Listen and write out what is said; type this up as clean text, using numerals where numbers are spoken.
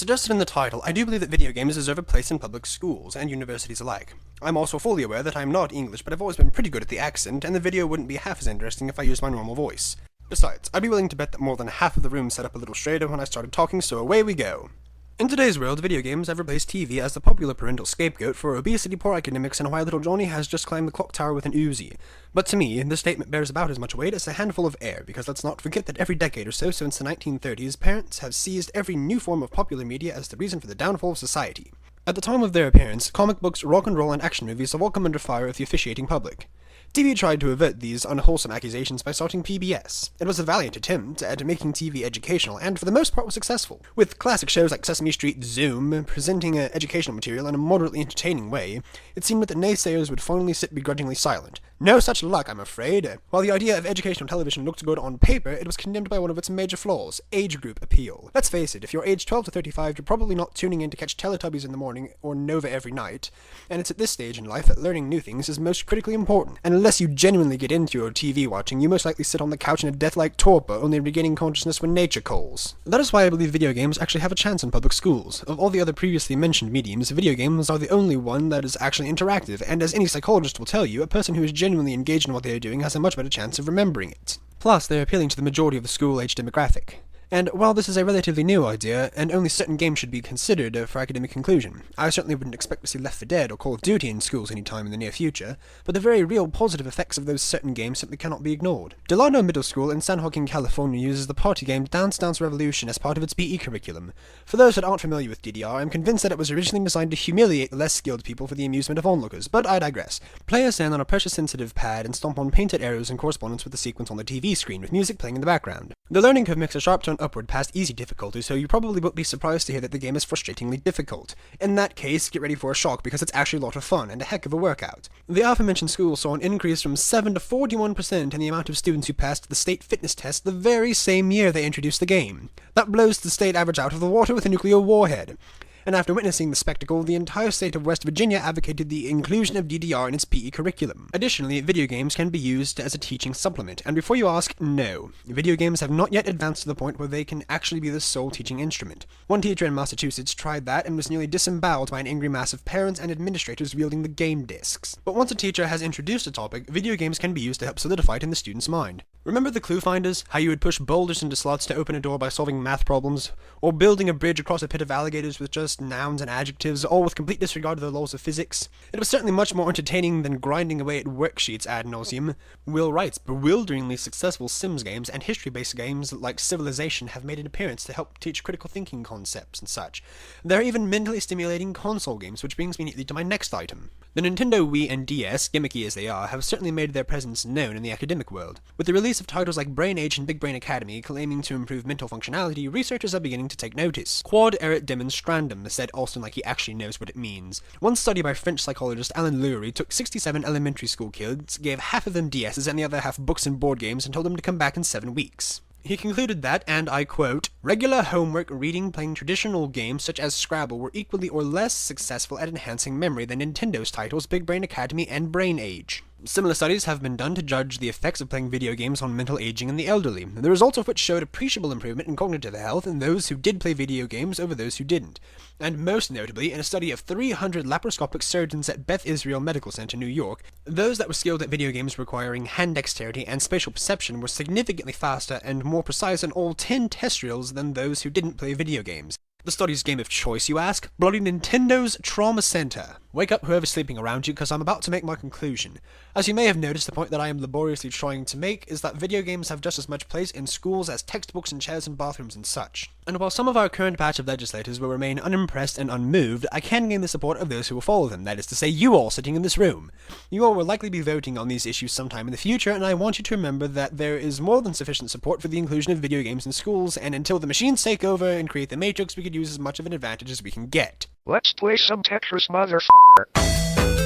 suggested in the title, I do believe that video games deserve a place in public schools and universities alike. I'm also fully aware that I'm not English, but I've always been pretty good at the accent, and the video wouldn't be half as interesting if I used my normal voice. Besides, I'd be willing to bet that more than half of the room sat up a little straighter when I started talking, so away we go. In today's world, video games have replaced TV as the popular parental scapegoat for obesity, poor academics, and why little Johnny has just climbed the clock tower with an Uzi. But to me, this statement bears about as much weight as a handful of air, because let's not forget that every decade or so since the 1930s, parents have seized every new form of popular media as the reason for the downfall of society. At the time of their appearance, comic books, rock and roll, and action movies have all come under fire of the officiating public. TV tried to avert these unwholesome accusations by starting PBS. It was a valiant attempt at making TV educational, and for the most part was successful. With classic shows like Sesame Street, Zoom, presenting educational material in a moderately entertaining way, it seemed that the naysayers would finally sit begrudgingly silent. No such luck, I'm afraid. While the idea of educational television looked good on paper, it was condemned by one of its major flaws, age group appeal. Let's face it, if you're aged 12 to 35, you're probably not tuning in to catch Teletubbies in the morning or Nova every night, and it's at this stage in life that learning new things is most critically important. And unless you genuinely get into your TV watching, you most likely sit on the couch in a death-like torpor, only regaining consciousness when nature calls. That is why I believe video games actually have a chance in public schools. Of all the other previously mentioned mediums, video games are the only one that is actually interactive, and as any psychologist will tell you, a person who is genuinely engaged in what they are doing has a much better chance of remembering it. Plus, they're appealing to the majority of the school-age demographic. And while this is a relatively new idea, and only certain games should be considered for academic inclusion, I certainly wouldn't expect to see Left 4 Dead or Call of Duty in schools any time in the near future, but the very real positive effects of those certain games simply cannot be ignored. Delano Middle School in San Joaquin, California uses the party game Dance Dance Revolution as part of its PE curriculum. For those that aren't familiar with DDR, I'm convinced that it was originally designed to humiliate the less skilled people for the amusement of onlookers, but I digress. Players stand on a pressure-sensitive pad and stomp on painted arrows in correspondence with the sequence on the TV screen, with music playing in the background. The learning curve makes a sharp turn upward past easy difficulty, so you probably won't be surprised to hear that the game is frustratingly difficult. In that case, get ready for a shock, because it's actually a lot of fun, and a heck of a workout. The aforementioned school saw an increase from 7 to 41% in the amount of students who passed the state fitness test the very same year they introduced the game. That blows the state average out of the water with a nuclear warhead. And after witnessing the spectacle, the entire state of West Virginia advocated the inclusion of DDR in its PE curriculum. Additionally, video games can be used as a teaching supplement, and before you ask, no. Video games have not yet advanced to the point where they can actually be the sole teaching instrument. One teacher in Massachusetts tried that and was nearly disemboweled by an angry mass of parents and administrators wielding the game discs. But once a teacher has introduced a topic, video games can be used to help solidify it in the student's mind. Remember the clue finders? How you would push boulders into slots to open a door by solving math problems? Or building a bridge across a pit of alligators with just nouns and adjectives, all with complete disregard of the laws of physics? It was certainly much more entertaining than grinding away at worksheets ad nauseum. Will Wright's bewilderingly successful Sims games and history-based games like Civilization have made an appearance to help teach critical thinking concepts and such. There are even mentally stimulating console games, which brings me neatly to my next item. The Nintendo Wii and DS, gimmicky as they are, have certainly made their presence known in the academic world. With the release of titles like Brain Age and Big Brain Academy claiming to improve mental functionality, researchers are beginning to take notice. Quod erit demonstrandum, said Alston like he actually knows what it means. One study by French psychologist Alan Lurie took 67 elementary school kids, gave half of them DSs and the other half books and board games, and told them to come back in 7 weeks. He concluded that, and I quote, regular homework, reading, playing traditional games such as Scrabble were equally or less successful at enhancing memory than Nintendo's titles Big Brain Academy and Brain Age. Similar studies have been done to judge the effects of playing video games on mental aging in the elderly, the results of which showed appreciable improvement in cognitive health in those who did play video games over those who didn't. And most notably, in a study of 300 laparoscopic surgeons at Beth Israel Medical Center, New York, those that were skilled at video games requiring hand dexterity and spatial perception were significantly faster and more precise in all 10 test reels than those who didn't play video games. The study's game of choice, you ask? Bloody Nintendo's Trauma Center. Wake up whoever's sleeping around you, because I'm about to make my conclusion. As you may have noticed, the point that I am laboriously trying to make is that video games have just as much place in schools as textbooks and chairs in bathrooms and such. And while some of our current batch of legislators will remain unimpressed and unmoved, I can gain the support of those who will follow them, that is to say, you all sitting in this room. You all will likely be voting on these issues sometime in the future, and I want you to remember that there is more than sufficient support for the inclusion of video games in schools, and until the machines take over and create the Matrix, we could use as much of an advantage as we can get. Let's play some Tetris, motherfucker.